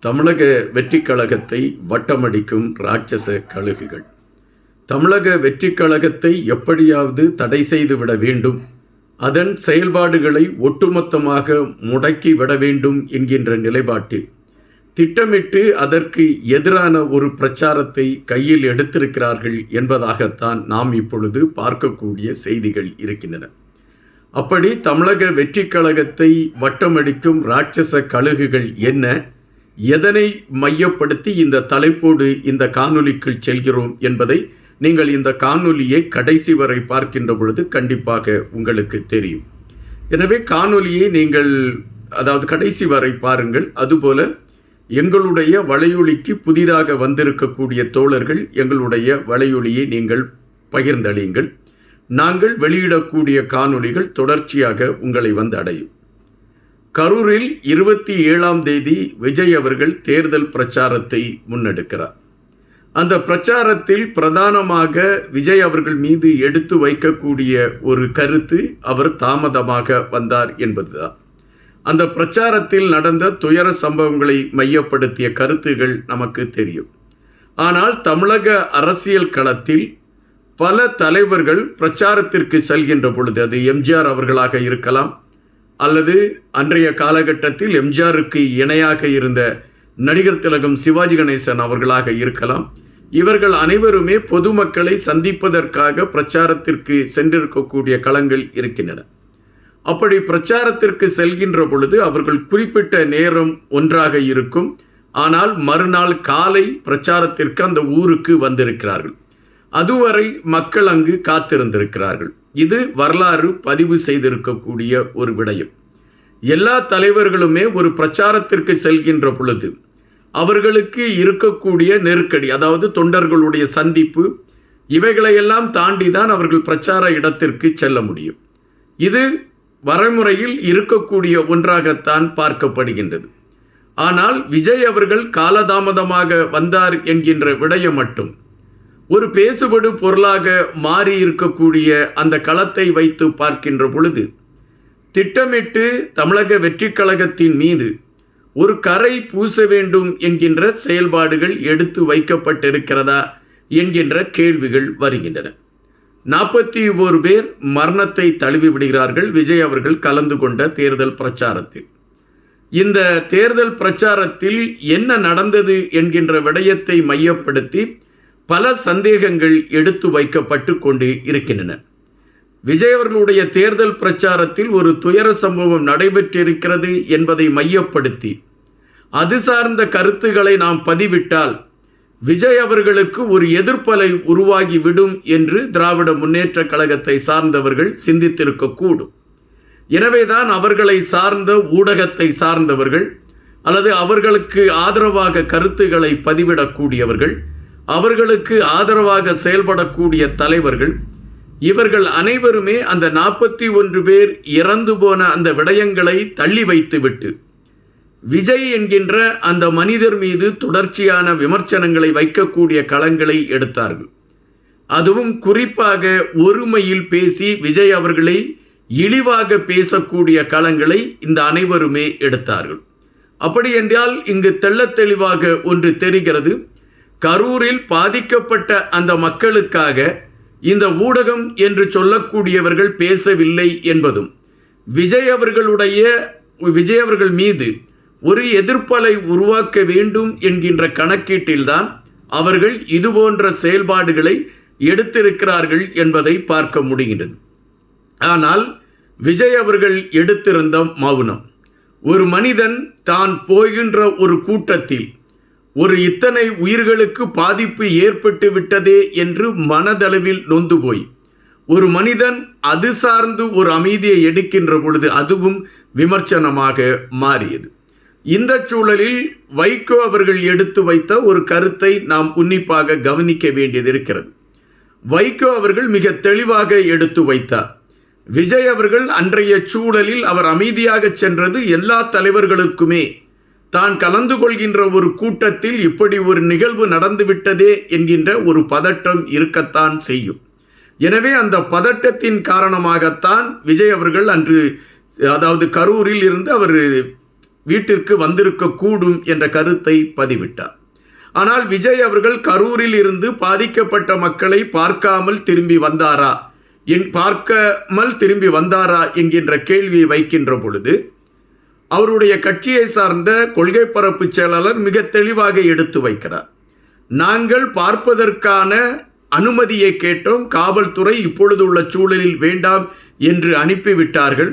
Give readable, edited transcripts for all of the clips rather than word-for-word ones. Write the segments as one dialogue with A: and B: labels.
A: தமிழக வெற்றிக் கழகத்தை வட்டமடிக்கும் ராட்சச கழுகுகள். தமிழக வெற்றிக் கழகத்தை எப்படியாவது தடை செய்துவிட வேண்டும், அதன் செயல்பாடுகளை ஒட்டுமொத்தமாக முடக்கிவிட வேண்டும் என்கின்ற நிலைப்பாட்டில் திட்டமிட்டு அதற்கு எதிரான ஒரு பிரச்சாரத்தை கையில் எடுத்திருக்கிறார்கள் என்பதாகத்தான் நாம் இப்பொழுது பார்க்கக்கூடிய செய்திகள் இருக்கின்றன. அப்படி தமிழக வெற்றிக் கழகத்தை வட்டமடிக்கும் ராட்சச கழுகுகள் என்ன, எதனை மையப்படுத்தி இந்த தலைப்போடு இந்த காணொளிக்குள் செல்கிறோம் என்பதை நீங்கள் இந்த காணொளியை கடைசி வரை பார்க்கின்ற பொழுது கண்டிப்பாக உங்களுக்கு தெரியும். எனவே காணொளியை நீங்கள் கடைசி வரை பாருங்கள். அதுபோல எங்களுடைய வலையொலிக்கு புதிதாக வந்திருக்கக்கூடிய தோழர்கள் எங்களுடைய வலையொலியை நீங்கள் பகிர்ந்தளியுங்கள். நாங்கள் வெளியிடக்கூடிய காணொளிகள் தொடர்ச்சியாக உங்களை வந்து அடையும். கரூரில் 27ஆம் தேதி விஜய் அவர்கள் தேர்தல் பிரச்சாரத்தை முன்னெடுக்கிறார். அந்த பிரச்சாரத்தில் பிரதானமாக விஜய் அவர்கள் மீது எடுத்து வைக்கக்கூடிய ஒரு கருத்து, அவர் தாமதமாக வந்தார் என்பதுதான். அந்த பிரச்சாரத்தில் நடந்த துயர சம்பவங்களை மையப்படுத்திய கருத்துகள் நமக்கு தெரியும். ஆனால் தமிழக அரசியல் களத்தில் பல தலைவர்கள் பிரச்சாரத்திற்கு செல்கின்ற பொழுது, அது எம்ஜிஆர் அவர்களாக இருக்கலாம், அல்லது அன்றைய காலகட்டத்தில் எம்ஜிஆருக்கு இணையாக இருந்த நடிகர் திலகம் சிவாஜி கணேசன் அவர்களாக இருக்கலாம், இவர்கள் அனைவருமே பொதுமக்களை சந்திப்பதற்காக பிரச்சாரத்திற்கு சென்றிருக்கக்கூடிய களங்கள் இருக்கின்றன. அப்படி பிரச்சாரத்திற்கு செல்கின்ற பொழுது அவர்கள் குறிப்பிட்ட நேரம் ஒன்றாக இருக்கும். ஆனால் மறுநாள் காலை பிரச்சாரத்திற்கு அந்த ஊருக்கு வந்திருக்கிறார்கள். அதுவரை மக்கள் அங்கு காத்திருந்திருக்கிறார்கள். இது வரலாறு பதிவு செய்திருக்கக்கூடிய ஒரு விடயம். எல்லா தலைவர்களுமே ஒரு பிரச்சாரத்திற்கு செல்கின்ற பொழுது அவர்களுக்கு இருக்கக்கூடிய நெருக்கடி, அதாவது தொண்டர்களுடைய சந்திப்பு, இவைகளையெல்லாம் தாண்டிதான் அவர்கள் பிரச்சார இடத்திற்கு செல்ல முடியும். இது வரைமுறையில் இருக்கக்கூடிய ஒன்றாகத்தான் பார்க்கப்படுகின்றது. ஆனால் விஜய் அவர்கள் காலதாமதமாக வந்தார் என்கின்ற விடயம் மட்டும் ஒரு பேசுபடு பொருளாக மாறி இருக்கக்கூடிய அந்த களத்தை வைத்து பார்க்கின்ற பொழுது திட்டமிட்டு தமிழக வெற்றிக் கழகத்தின் மீது ஒரு கரை பூச வேண்டும் என்கின்ற செயல்பாடுகள் எடுத்து வைக்கப்பட்டிருக்கிறதா என்கின்ற கேள்விகள் வருகின்றன. 41 பேர் மரணத்தை தழுவி விடுகிறார்கள் விஜய் அவர்கள் கலந்து கொண்ட தேர்தல் பிரச்சாரத்தில். இந்த தேர்தல் பிரச்சாரத்தில் என்ன நடந்தது என்கின்ற விடயத்தை மையப்படுத்தி பல சந்தேகங்கள் எடுத்து வைக்கப்பட்டு கொண்டு இருக்கின்றன. விஜய் அவர்களுடைய தேர்தல் பிரச்சாரத்தில் ஒரு துயர சம்பவம் நடைபெற்றிருக்கிறது என்பதை மையப்படுத்தி அது சார்ந்த கருத்துக்களை நாம் பதிவிட்டால் விஜய் அவர்களுக்கு ஒரு எதிர்ப்பலை உருவாகிவிடும் என்று திராவிட முன்னேற்ற கழகத்தை சார்ந்தவர்கள் சிந்தித்திருக்கக்கூடும். எனவேதான் அவர்களை சார்ந்த ஊடகத்தை சார்ந்தவர்கள், அல்லது அவர்களுக்கு ஆதரவாக கருத்துக்களை பதிவிடக்கூடியவர்கள், அவர்களுக்கு ஆதரவாக செயல்படக்கூடிய தலைவர்கள், இவர்கள் அனைவருமே அந்த 41 பேர் இறந்து போன அந்த விடயங்களை தள்ளி வைத்துவிட்டு விஜய் என்கின்ற அந்த மனிதர் மீது தொடர்ச்சியான விமர்சனங்களை வைக்கக்கூடிய களங்களை எடுத்தார்கள். அதுவும் குறிப்பாக ஒருமையில் பேசி விஜய் அவர்களை இழிவாக பேசக்கூடிய களங்களை இந்த அனைவருமே எடுத்தார்கள். அப்படி என்றால் இங்கு தெள்ளத் தெளிவாக ஒன்று தெரிகிறது. கரூரில் பாதிக்கப்பட்ட அந்த மக்களுக்காக இந்த ஊடகம் என்று சொல்லக்கூடியவர்கள் பேசவில்லை என்பதும், விஜய் அவர்கள் மீது ஒரு எதிர்ப்பலை உருவாக்க வேண்டும் என்கின்ற கணக்கீட்டில்தான் அவர்கள் இதுபோன்ற செயல்பாடுகளை எடுத்திருக்கிறார்கள் என்பதை பார்க்க முடிகிறது. ஆனால் விஜய் அவர்கள் எடுத்திருந்த மௌனம், ஒரு மனிதன் தான் போகின்ற ஒரு கூட்டத்தில் ஒரு இத்தனை உயிர்களுக்கு பாதிப்பு ஏற்பட்டு விட்டதே என்று மனதளவில் நொந்து போய் ஒரு மனிதன் அது சார்ந்து ஒரு அமைதியை எடுக்கின்ற பொழுது அதுவும் விமர்சனமாக மாறியது. இந்த சூழலில் வைகோ அவர்கள் எடுத்து வைத்த ஒரு கருத்தை நாம் உன்னிப்பாக கவனிக்க வேண்டியது இருக்கிறது. வைகோ அவர்கள் மிக தெளிவாக எடுத்து வைத்தார். விஜய் அவர்கள் அன்றைய சூழலில் அவர் அமைதியாக சென்றது எல்லா தலைவர்களுக்குமே தான் கலந்து கொள்கின்ற ஒரு கூட்டத்தில் இப்படி ஒரு நிகழ்வு நடந்துவிட்டதே என்கின்ற ஒரு பதட்டம் இருக்கத்தான் செய்யும். எனவே அந்த பதட்டத்தின் காரணமாகத்தான் விஜய் அவர்கள் அன்று கரூரில் இருந்து அவர் வீட்டிற்கு வந்திருக்கக்கூடும் என்ற கருத்தை பதிவிட்டார். ஆனால் விஜய் அவர்கள் கரூரில் இருந்து பாதிக்கப்பட்ட மக்களை பார்க்காமல் திரும்பி வந்தாரா என்கின்ற கேள்வியை வைக்கின்ற பொழுது அவருடைய கட்சியை சார்ந்த கொள்கை பரப்பு செயலாளர் மிக தெளிவாக எடுத்து வைக்கிறார். நாங்கள் பார்ப்பதற்கான அனுமதியை கேட்டோம், காவல்துறை இப்பொழுது உள்ள சூழலில் வேண்டாம் என்று அனுப்பிவிட்டார்கள்.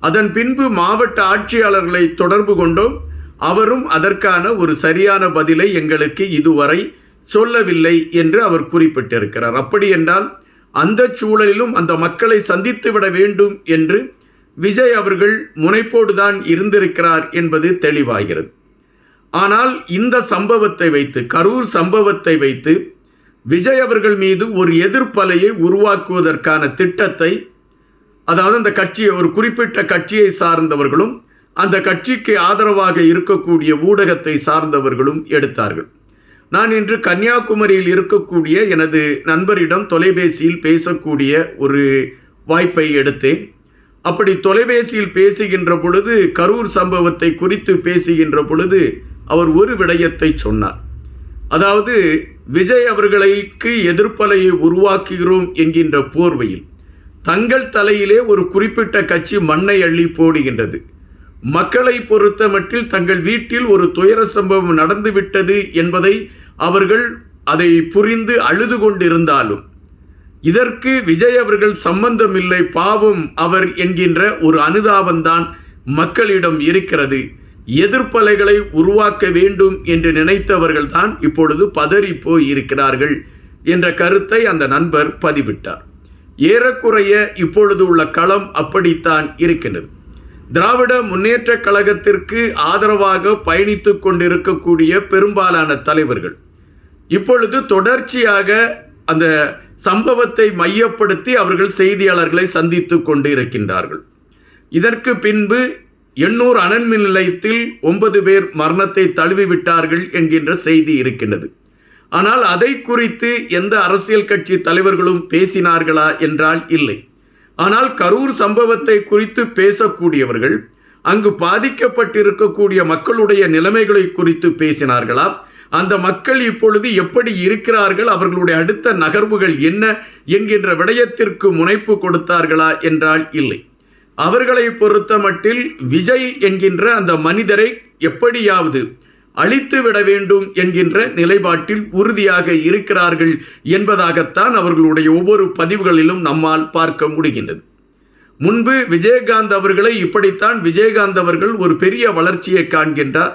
A: அதன் பின்பு மாவட்ட ஆட்சியாளர்களை தொடர்பு கொண்டோம், அவரும் அதற்கான ஒரு சரியான பதிலை எங்களுக்கு இதுவரை சொல்லவில்லை என்று அவர் குறிப்பிட்டிருக்கிறார். அப்படி என்றால் அந்த சூழலிலும் அந்த மக்களை சந்தித்துவிட வேண்டும் என்று விஜய் அவர்கள் முனைப்போடுதான் இருந்திருக்கிறார் என்பது தெளிவாகிறது. ஆனால் இந்த சம்பவத்தை வைத்து, கரூர் சம்பவத்தை வைத்து விஜய் அவர்கள் மீது ஒரு எதிர்ப்பலையை உருவாக்குவதற்கான திட்டத்தை, அதாவது அந்த கட்சியை, ஒரு குறிப்பிட்ட கட்சியை சார்ந்தவர்களும் அந்த கட்சிக்கு ஆதரவாக இருக்கக்கூடிய ஊடகத்தை சார்ந்தவர்களும் எடுத்தார்கள். நான் இன்று கன்னியாகுமரியில் இருக்கக்கூடிய எனது நண்பரிடம் தொலைபேசியில் பேசக்கூடிய ஒரு வாய்ப்பை எடுத்தேன். அப்படி தொலைபேசியில் பேசுகின்ற பொழுது, கரூர் சம்பவத்தை குறித்து பேசுகின்ற பொழுது அவர் ஒரு விடயத்தை சொன்னார். அதாவது விஜய் அவர்களுக்கு எதிர்ப்பலையை உருவாக்குகிறோம் என்கின்ற போர்வையில் தங்கள் தலையிலே ஒரு குறிப்பிட்ட கட்சி மண்ணை அள்ளி போடுகின்றது. மக்களை பொறுத்த மட்டில் தங்கள் வீட்டில் ஒரு துயர சம்பவம் நடந்துவிட்டது என்பதை அவர்கள் அதை புரிந்து அழுது கொண்டிருந்தாலும் இதற்கு விஜய் அவர்கள் சம்பந்தமில்லை, பாவம் அவர் என்கின்ற ஒரு அனுதாபம்தான் மக்களிடம் இருக்கிறது. எதிர்ப்பலைகளை உருவாக்க வேண்டும் என்று நினைத்தவர்கள் தான் இப்பொழுது பதறி போய் இருக்கிறார்கள் என்ற கருத்தை அந்த நண்பர் பதிவிட்டார். ஏறக்குறைய இப்பொழுது உள்ள களம் அப்படித்தான் இருக்கின்றது. திராவிட முன்னேற்ற கழகத்திற்கு ஆதரவாக பயணித்து கொண்டிருக்கக்கூடிய பெரும்பாலான தலைவர்கள் இப்பொழுது தொடர்ச்சியாக அந்த சம்பவத்தை மையப்படுத்தி அவர்கள் செய்தியாளர்களை சந்தித்து கொண்டு இருக்கின்றார்கள். இதற்கு பின்பு எண்ணூர் அனல்மின் நிலையத்தில் 9 பேர் மரணத்தை தழுவிவிட்டார்கள் என்கின்ற செய்தி இருக்கின்றது. ஆனால் அதை குறித்து எந்த அரசியல் கட்சி தலைவர்களும் பேசினார்களா என்றால் இல்லை. ஆனால் கரூர் சம்பவத்தை குறித்து பேசக்கூடியவர்கள் அங்கு பாதிக்கப்பட்டிருக்கக்கூடிய மக்களுடைய நிலைமைகளை குறித்து பேசினார்களா? அந்த மக்கள் இப்பொழுது எப்படி இருக்கிறார்கள், அவர்களுடைய அடுத்த நகர்வுகள் என்ன என்கின்ற விடயத்திற்கு முனைப்பு கொடுத்தார்களா என்றால் இல்லை. அவர்களை பொறுத்த மட்டில் விஜய் என்கின்ற அந்த மனிதரை எப்படியாவது அழித்துவிட வேண்டும் என்கின்ற நிலைப்பாட்டில் உறுதியாக இருக்கிறார்கள் என்பதாகத்தான் அவர்களுடைய ஒவ்வொரு பதிவுகளிலும் நம்மால் பார்க்க முடிகின்றது. முன்பு விஜயகாந்த் அவர்களை இப்படித்தான் விஜயகாந்த் அவர்கள் ஒரு பெரிய வளர்ச்சியை காண்கின்றார்,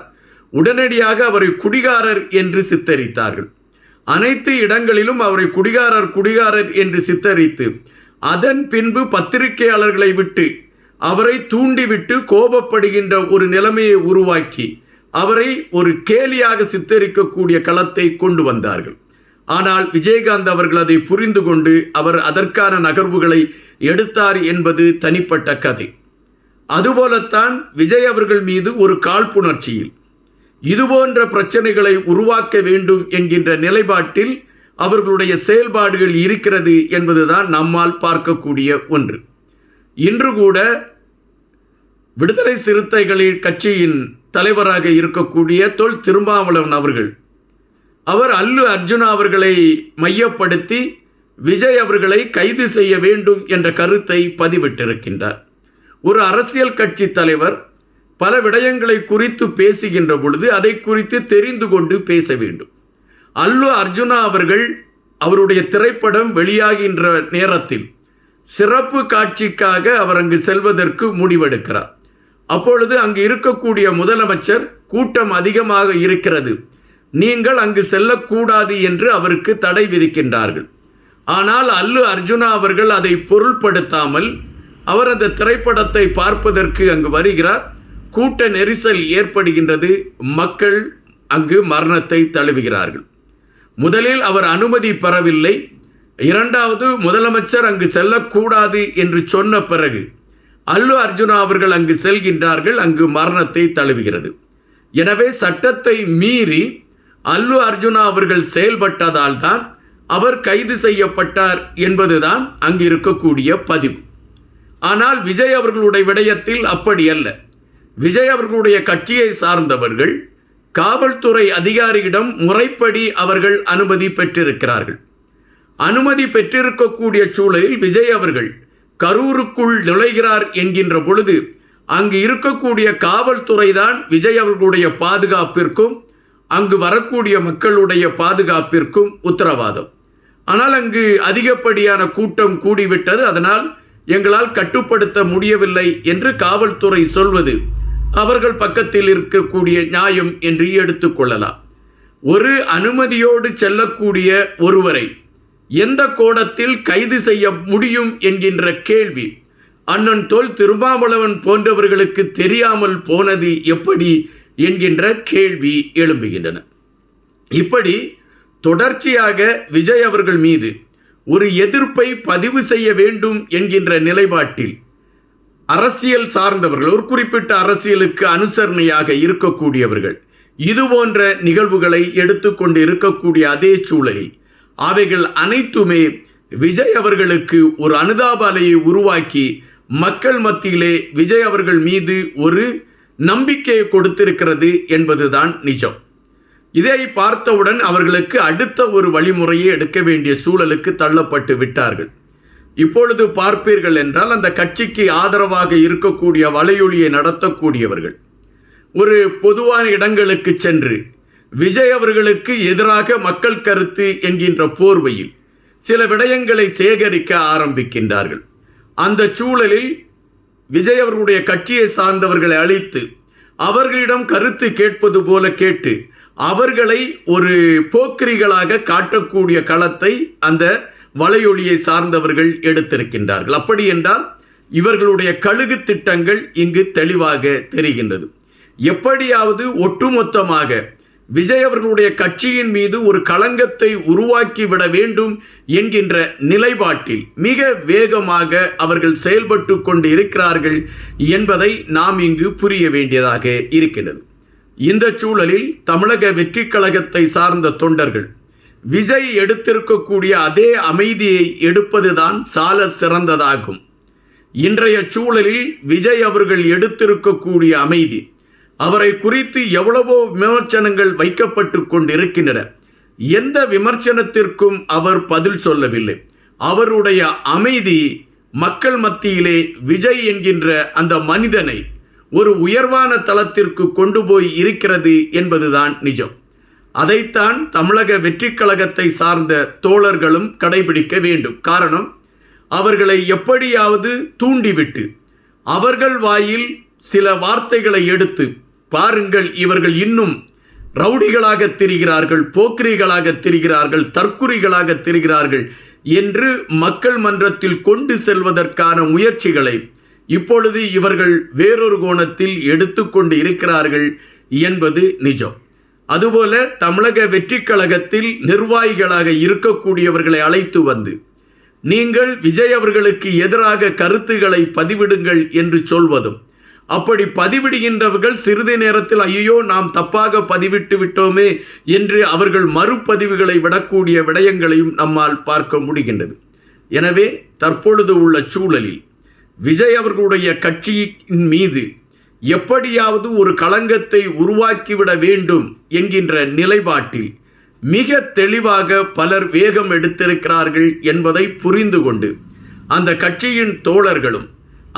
A: உடனடியாக அவரை குடிகாரர் என்று சித்தரித்தார்கள். அனைத்து இடங்களிலும் அவரை குடிகாரர் என்று சித்தரித்து அதன் பின்பு பத்திரிகையாளர்களை விட்டு அவரை தூண்டிவிட்டு கோபப்படுகின்ற ஒரு நிலைமையை உருவாக்கி அவரை ஒரு கேலியாக சித்தரிக்கக்கூடிய களத்தை கொண்டு வந்தார்கள். ஆனால் விஜயகாந்த் அவர்கள் அதை புரிந்து கொண்டு அவர் அதற்கான நகர்வுகளை எடுத்தார் என்பது தனிப்பட்ட கதை. அதுபோலத்தான் விஜய் அவர்கள் மீது ஒரு காழ்ப்புணர்ச்சியில் இதுபோன்ற பிரச்சனைகளை உருவாக்க வேண்டும் என்கின்ற நிலைப்பாட்டில் அவர்களுடைய செயல்பாடுகள் இருக்கிறது என்பதுதான் நம்மால் பார்க்கக்கூடிய ஒன்று. இன்று கூட விடுதலை சிறுத்தைகளின் கட்சியின் தலைவராக இருக்கக்கூடிய தொல் திருமாவளவன் அவர்கள், அவர் அல்லு அர்ஜுனா அவர்களை மையப்படுத்தி விஜய் அவர்களை கைது செய்ய வேண்டும் என்ற கருத்தை பதிவிட்டிருக்கின்றார். ஒரு அரசியல் கட்சி தலைவர் பல விடயங்களை குறித்து பேசுகின்ற பொழுது அதை குறித்து தெரிந்து கொண்டு பேச வேண்டும். அல்லு அர்ஜுனா அவர்கள் அவருடைய திரைப்படம் வெளியாகின்ற நேரத்தில் சிறப்பு காட்சிக்காக அவர் அங்கு செல்வதற்கு முடிவெடுக்கிறார். அப்பொழுது அங்கு இருக்கக்கூடிய முதலமைச்சர், கூட்டம் அதிகமாக இருக்கிறது, நீங்கள் அங்கு செல்லக்கூடாது என்று அவருக்கு தடை விதிக்கின்றார்கள். ஆனால் அல்லு அர்ஜுனா அவர்கள் அதை பொருள்படுத்தாமல் அவர் அந்த திரைப்படத்தை பார்ப்பதற்கு அங்கு வருகிறார். கூட்ட நெரிசல் ஏற்படுகின்றது, மக்கள் அங்கு மரணத்தை தழுவுகிறார்கள். முதலில் அவர் அனுமதி பெறவில்லை. இரண்டாவது, முதலமைச்சர் அங்கு செல்லக்கூடாது என்று சொன்ன பிறகு அல்லு அர்ஜுனா அவர்கள் அங்கு செல்கின்றார்கள், அங்கு மரணத்தை தழுவுகிறது. எனவே சட்டத்தை மீறி அல்லு அர்ஜுனா அவர்கள் செயல்பட்டதால் தான் அவர் கைது செய்யப்பட்டார் என்பதுதான் அங்கு இருக்கக்கூடிய பதிவு. ஆனால் விஜய் அவர்களுடைய விடயத்தில் அப்படி அல்ல. விஜய் அவர்களுடைய கட்சியை சார்ந்தவர்கள் காவல்துறை அதிகாரியிடம் முறைப்படி அவர்கள் அனுமதி பெற்றிருக்கிறார்கள். அனுமதி பெற்றிருக்கக்கூடிய சூழலில் விஜய் அவர்கள் கரூருக்குள் நுழைகிறார் என்கின்ற பொழுது அங்கு இருக்கக்கூடிய காவல்துறை தான் விஜய் அவர்களுடைய பாதுகாப்பிற்கும் அங்கு வரக்கூடிய மக்களுடைய பாதுகாப்பிற்கும் உத்தரவாதம். ஆனால் அங்கு அதிகப்படியான கூட்டம் கூடிவிட்டது, அதனால் எங்களால் கட்டுப்படுத்த முடியவில்லை என்று காவல்துறை சொல்வது அவர்கள் பக்கத்தில் இருக்கக்கூடிய நியாயம் என்று எடுத்துக்கொள்ளலாம். ஒரு அனுமதியோடு செல்லக்கூடிய ஒருவரை எந்த கோணத்தில் கைது செய்ய முடியும் என்கின்ற கேள்வி அண்ணன் தொல் திருமாவளவன் போன்றவர்களுக்கு தெரியாமல் போனது எப்படி என்கின்ற கேள்வி எழும்புகின்றன. இப்படி தொடர்ச்சியாக விஜய் அவர்கள் மீது ஒரு எதிர்ப்பை பதிவு செய்ய வேண்டும் என்கின்ற நிலைப்பாட்டில் அரசியல் சார்ந்தவர்கள், ஒரு குறிப்பிட்ட அரசியலுக்கு அனுசரணையாக இருக்கக்கூடியவர்கள் இது போன்ற நிகழ்வுகளை எடுத்துக்கொண்டு இருக்கக்கூடிய அதே சூழலில் அவைகள் அனைத்துமே விஜய் அவர்களுக்கு ஒரு அனுதாப அலையை உருவாக்கி மக்கள் மத்தியிலே விஜய் அவர்கள் மீது ஒரு நம்பிக்கையை கொடுத்திருக்கிறது என்பதுதான் நிஜம். இதை பார்த்தவுடன் அவர்களுக்கு அடுத்த ஒரு வழிமுறையை எடுக்க வேண்டிய சூழலுக்கு தள்ளப்பட்டு விட்டார்கள். இப்பொழுது பார்ப்பீர்கள் என்றால் அந்த கட்சிக்கு ஆதரவாக இருக்கக்கூடிய வலையொலியை நடத்தக்கூடியவர்கள் ஒரு பொதுவான இடங்களுக்கு சென்று விஜய் அவர்களுக்கு எதிராக மக்கள் கருத்து என்கின்ற போர்வையில் சில விடயங்களை சேகரிக்க ஆரம்பிக்கின்றார்கள். அந்த சூழலில் விஜய் அவர்களுடைய கட்சியை சார்ந்தவர்களை அழைத்து அவர்களிடம் கருத்து கேட்பது போல கேட்டு அவர்களை ஒரு போக்கிரிகளாக காட்டக்கூடிய களத்தை அந்த வலையொலியை சார்ந்தவர்கள் எடுத்திருக்கின்றார்கள். அப்படி என்றால் இவர்களுடைய கழுகு திட்டங்கள் இங்கு தெளிவாக தெரிகின்றது. எப்படியாவது ஒட்டுமொத்தமாக விஜய் அவர்களுடைய கட்சியின் மீது ஒரு களங்கத்தை உருவாக்கிவிட வேண்டும் என்கின்ற நிலைப்பாட்டில் மிக வேகமாக அவர்கள் செயல்பட்டு கொண்டு இருக்கிறார்கள் என்பதை நாம் இங்கு புரிய வேண்டியதாக இருக்கின்றது. இந்த சூழலில் தமிழக வெற்றி கழகத்தை சார்ந்த தொண்டர்கள் விஜய் எடுத்திருக்கக்கூடிய அதே அமைதியை எடுப்பதுதான் சால சிறந்ததாகும். இன்றைய சூழலில் விஜய் அவர்கள் எடுத்திருக்கக்கூடிய அமைதி, அவரை குறித்து எவ்வளவோ விமர்சனங்கள் வைக்கப்பட்டு கொண்டிருக்கின்றன. எந்த விமர்சனத்திற்கும் அவர் பதில் சொல்லவில்லை. அவருடைய அமைதி மக்கள் மத்தியிலே விஜய் என்கின்ற அந்த மனிதனை ஒரு உயர்வான தளத்திற்கு கொண்டு போய் இருக்கிறது என்பதுதான் நிஜம். அதைத்தான் தமிழக வெற்றி கழகத்தை சார்ந்த தோழர்களும் கடைபிடிக்க வேண்டும். காரணம், அவர்களை எப்படியாவது தூண்டிவிட்டு அவர்கள் வாயில் சில வார்த்தைகளை எடுத்து பாருங்கள், இவர்கள் இன்னும் ரவுடிகளாக திரிகிறார்கள், போக்கிரிகளாக திரிகிறார்கள், தற்குறிகளாக திரிகிறார்கள் என்று மக்கள் மன்றத்தில் கொண்டு செல்வதற்கான முயற்சிகளை இப்பொழுது இவர்கள் வேறொரு கோணத்தில் எடுத்துக்கொண்டு இருக்கிறார்கள் என்பது நிஜம். அதுபோல தமிழக வெற்றி கழகத்தில் நிர்வாகிகளாக இருக்கக்கூடியவர்களை அழைத்து வந்து நீங்கள் விஜய் அவர்களுக்கு எதிராக கருத்துக்களை பதிவிடுங்கள் என்று சொல்வதும், அப்படி பதிவிடுகின்றவர்கள் சிறிது நேரத்தில் ஐயோ நாம் தப்பாக பதிவிட்டு விட்டோமே என்று அவர்கள் மறுபதிவுகளை விடக்கூடிய விடயங்களையும் நம்மால் பார்க்க முடிகின்றது. எனவே தற்பொழுது உள்ள சூழலில் விஜய் அவர்களுடைய கட்சியின் மீது எப்படியாவது ஒரு களங்கத்தை உருவாக்கிவிட வேண்டும் என்கின்ற நிலைப்பாட்டில் மிக தெளிவாக பலர் வேகம் எடுத்திருக்கிறார்கள் என்பதை புரிந்து கொண்டு அந்த கட்சியின் தோழர்களும்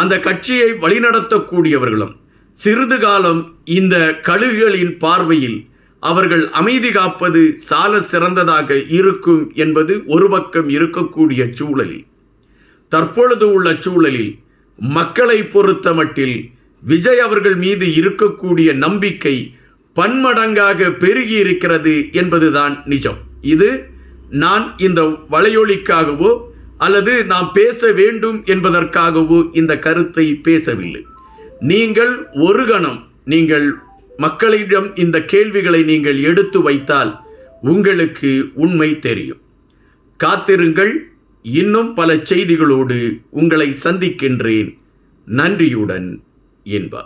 A: அந்த கட்சியை வழிநடத்தக்கூடியவர்களும் சிறிது காலம் இந்த கழுகுகளின் பார்வையில் அவர்கள் அமைதி காப்பது சால சிறந்ததாக இருக்கும் என்பது ஒரு பக்கம் இருக்கக்கூடிய சூழலில், தற்பொழுது உள்ள சூழலில் மக்களை பொறுத்த மட்டில் விஜய் அவர்கள் மீது இருக்கக்கூடிய நம்பிக்கை பன்மடங்காக பெருகி இருக்கிறது என்பதுதான் நிஜம். இது நான் இந்த வலையொலிக்காகவோ அல்லது நாம் பேச வேண்டும் என்பதற்காகவோ இந்த கருத்தை பேசவில்லை. நீங்கள் ஒரு கணம் நீங்கள் மக்களிடம் இந்த கேள்விகளை நீங்கள் எடுத்து வைத்தால் உங்களுக்கு உண்மை தெரியும். காத்திருங்கள், இன்னும் பல செய்திகளோடு உங்களை சந்திக்கின்றேன். நன்றியுடன் இன்பா.